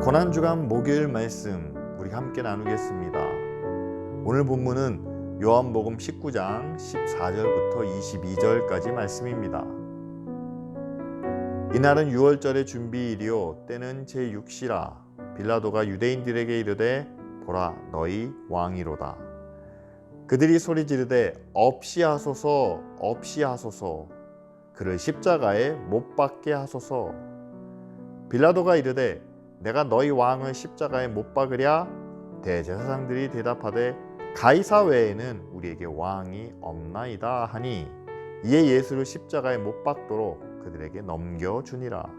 고난주간 목요일 말씀 우리 함께 나누겠습니다. 오늘 본문은 요한복음 19장 14절부터 22절까지 말씀입니다. 이날은 유월절의 준비일이요 때는 제6시라. 빌라도가 유대인들에게 이르되 보라 너희 왕이로다. 그들이 소리 지르되 없이 하소서 없이 하소서, 그를 십자가에 못 박게 하소서. 빌라도가 이르되 내가 너희 왕을 십자가에 못 박으랴? 대제사장들이 대답하되 가이사 외에는 우리에게 왕이 없나이다 하니, 이에 예수를 십자가에 못 박도록 그들에게 넘겨주니라.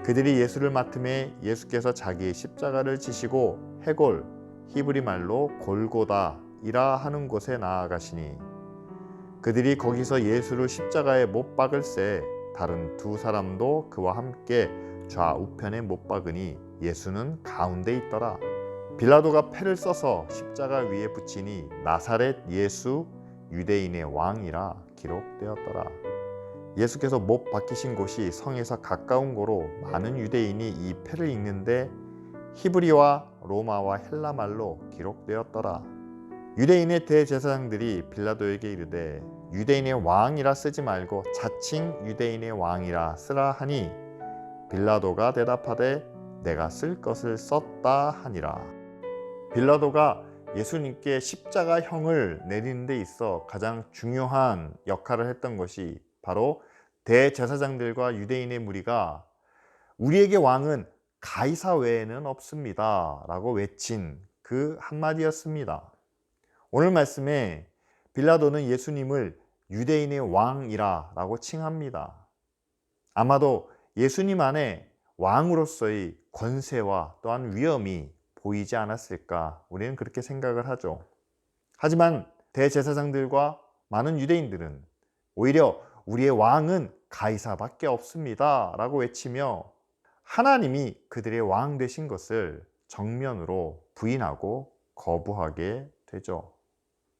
그들이 예수를 맡음에 예수께서 자기의 십자가를 지시고 해골, 히브리 말로 골고다이라 하는 곳에 나아가시니, 그들이 거기서 예수를 십자가에 못 박을새 다른 두 사람도 그와 함께 좌우편에 못 박으니 예수는 가운데 있더라. 빌라도가 패를 써서 십자가 위에 붙이니 나사렛 예수 유대인의 왕이라 기록되었더라. 예수께서 못 박히신 곳이 성에서 가까운 고로 많은 유대인이 이 패를 읽는데 히브리와 로마와 헬라 말로 기록되었더라. 유대인의 대제사장들이 빌라도에게 이르되 유대인의 왕이라 쓰지 말고 자칭 유대인의 왕이라 쓰라 하니, 빌라도가 대답하되 내가 쓸 것을 썼다 하니라. 빌라도가 예수님께 십자가형을 내리는 데 있어 가장 중요한 역할을 했던 것이 바로 대제사장들과 유대인의 무리가 우리에게 왕은 가이사 외에는 없습니다 라고 외친 그 한마디였습니다. 오늘 말씀에 빌라도는 예수님을 유대인의 왕이라 라고 칭합니다. 아마도 예수님 안에 왕으로서의 권세와 또한 위엄이 보이지 않았을까, 우리는 그렇게 생각을 하죠. 하지만 대제사장들과 많은 유대인들은 오히려 우리의 왕은 가이사밖에 없습니다 라고 외치며 하나님이 그들의 왕 되신 것을 정면으로 부인하고 거부하게 되죠.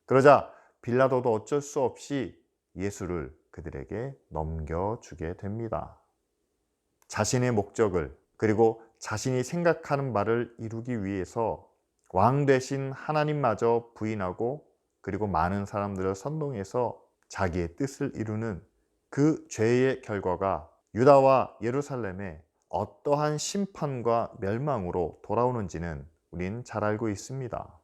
그러자 빌라도도 어쩔 수 없이 예수를 그들에게 넘겨주게 됩니다. 자신의 목적을, 그리고 자신이 생각하는 바를 이루기 위해서 왕 되신 하나님마저 부인하고, 그리고 많은 사람들을 선동해서 자기의 뜻을 이루는 그 죄의 결과가 유다와 예루살렘에 어떠한 심판과 멸망으로 돌아오는지는 우린 잘 알고 있습니다.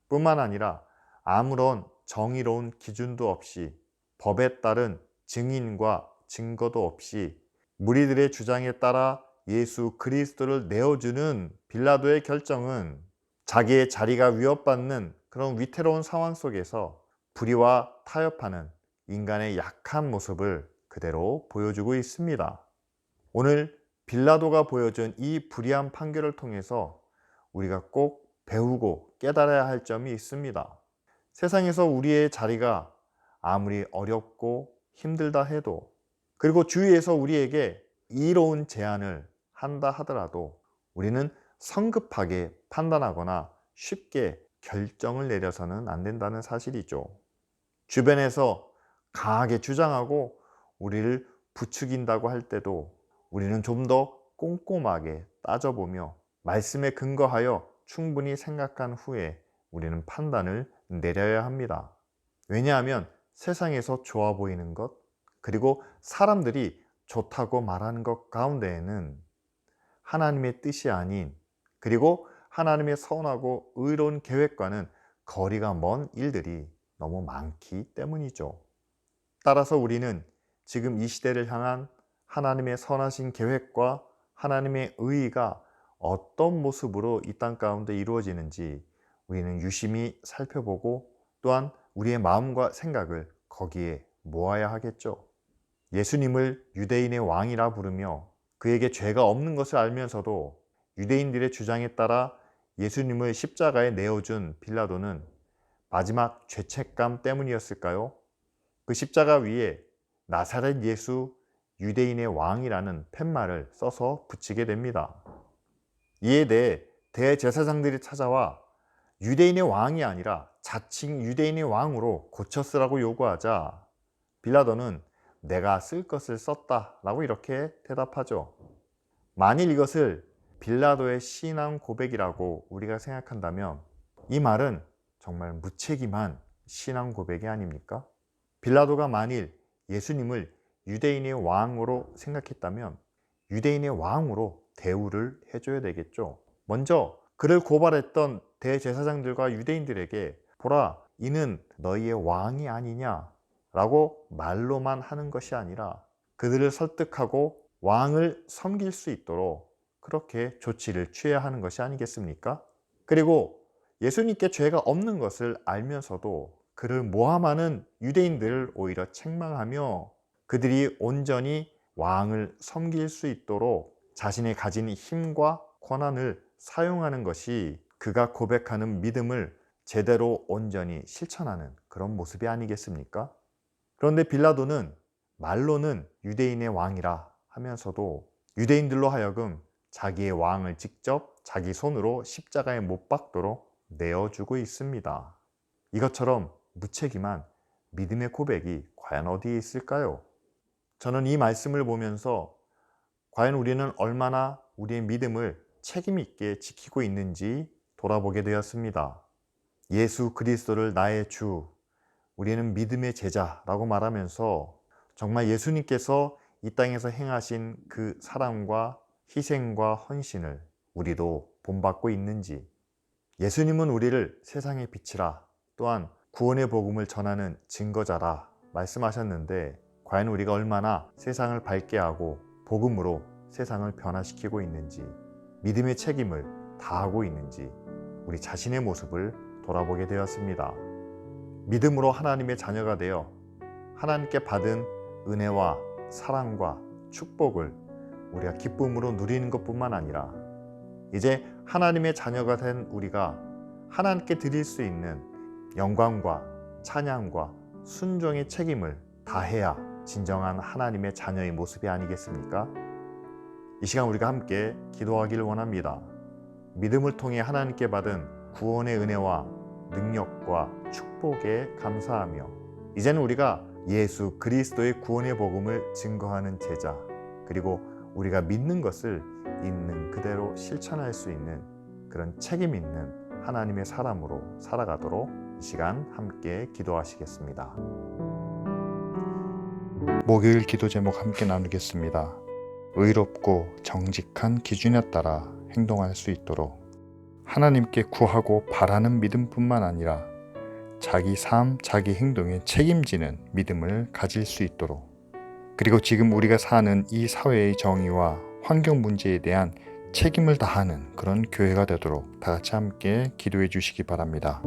뿐만 아니라 아무런 정의로운 기준도 없이, 법에 따른 증인과 증거도 없이 무리들의 주장에 따라 예수 그리스도를 내어주는 빌라도의 결정은 자기의 자리가 위협받는 그런 위태로운 상황 속에서 불의와 타협하는 인간의 약한 모습을 그대로 보여주고 있습니다. 오늘 빌라도가 보여준 이 불의한 판결을 통해서 우리가 꼭 배우고 깨달아야 할 점이 있습니다. 세상에서 우리의 자리가 아무리 어렵고 힘들다 해도, 그리고 주위에서 우리에게 이로운 제안을 한다 하더라도 우리는 성급하게 판단하거나 쉽게 결정을 내려서는 안 된다는 사실이죠. 주변에서 강하게 주장하고 우리를 부추긴다고 할 때도 우리는 좀 더 꼼꼼하게 따져보며 말씀에 근거하여 충분히 생각한 후에 우리는 판단을 내려야 합니다. 왜냐하면 세상에서 좋아 보이는 것, 그리고 사람들이 좋다고 말하는 것 가운데에는 하나님의 뜻이 아닌, 그리고 하나님의 선하고 의로운 계획과는 거리가 먼 일들이 너무 많기 때문이죠. 따라서 우리는 지금 이 시대를 향한 하나님의 선하신 계획과 하나님의 의의가 어떤 모습으로 이 땅 가운데 이루어지는지 우리는 유심히 살펴보고, 또한 우리의 마음과 생각을 거기에 모아야 하겠죠. 예수님을 유대인의 왕이라 부르며 그에게 죄가 없는 것을 알면서도 유대인들의 주장에 따라 예수님을 십자가에 내어준 빌라도는 마지막 죄책감 때문이었을까요? 그 십자가 위에 나사렛 예수 유대인의 왕이라는 팻말을 써서 붙이게 됩니다. 이에 대해 대제사장들이 찾아와 유대인의 왕이 아니라 자칭 유대인의 왕으로 고쳐 쓰라고 요구하자 빌라도는 내가 쓸 것을 썼다 라고 이렇게 대답하죠. 만일 이것을 빌라도의 신앙 고백이라고 우리가 생각한다면 이 말은 정말 무책임한 신앙 고백이 아닙니까? 빌라도가 만일 예수님을 유대인의 왕으로 생각했다면 유대인의 왕으로 대우를 해줘야 되겠죠. 먼저 그를 고발했던 대제사장들과 유대인들에게 보라, 이는 너희의 왕이 아니냐 라고 말로만 하는 것이 아니라 그들을 설득하고 왕을 섬길 수 있도록 그렇게 조치를 취해야 하는 것이 아니겠습니까? 그리고 예수님께 죄가 없는 것을 알면서도 그를 모함하는 유대인들을 오히려 책망하며 그들이 온전히 왕을 섬길 수 있도록 자신의 가진 힘과 권한을 사용하는 것이 그가 고백하는 믿음을 제대로 온전히 실천하는 그런 모습이 아니겠습니까? 그런데 빌라도는 말로는 유대인의 왕이라 하면서도 유대인들로 하여금 자기의 왕을 직접 자기 손으로 십자가에 못 박도록 내어주고 있습니다. 이것처럼 무책임한 믿음의 고백이 과연 어디에 있을까요? 저는 이 말씀을 보면서 과연 우리는 얼마나 우리의 믿음을 책임 있게 지키고 있는지 돌아보게 되었습니다. 예수 그리스도를 나의 주, 우리는 믿음의 제자라고 말하면서 정말 예수님께서 이 땅에서 행하신 그 사랑과 희생과 헌신을 우리도 본받고 있는지, 예수님은 우리를 세상의 빛이라 또한 구원의 복음을 전하는 증거자라 말씀하셨는데 과연 우리가 얼마나 세상을 밝게 하고 복음으로 세상을 변화시키고 있는지, 믿음의 책임을 다하고 있는지 우리 자신의 모습을 돌아보게 되었습니다. 믿음으로 하나님의 자녀가 되어 하나님께 받은 은혜와 사랑과 축복을 우리가 기쁨으로 누리는 것뿐만 아니라 이제 하나님의 자녀가 된 우리가 하나님께 드릴 수 있는 영광과 찬양과 순종의 책임을 다해야 진정한 하나님의 자녀의 모습이 아니겠습니까? 이 시간 우리가 함께 기도하기를 원합니다. 믿음을 통해 하나님께 받은 구원의 은혜와 능력과 축복에 감사하며 이제는 우리가 예수 그리스도의 구원의 복음을 증거하는 제자, 그리고 우리가 믿는 것을 있는 그대로 실천할 수 있는 그런 책임 있는 하나님의 사람으로 살아가도록 이 시간 함께 기도하시겠습니다. 목요일 기도 제목 함께 나누겠습니다. 의롭고 정직한 기준에 따라 행동할 수 있도록 하나님께 구하고 바라는 믿음뿐만 아니라 자기 삶, 자기 행동에 책임지는 믿음을 가질 수 있도록, 그리고 지금 우리가 사는 이 사회의 정의와 환경 문제에 대한 책임을 다하는 그런 교회가 되도록 다 같이 함께 기도해 주시기 바랍니다.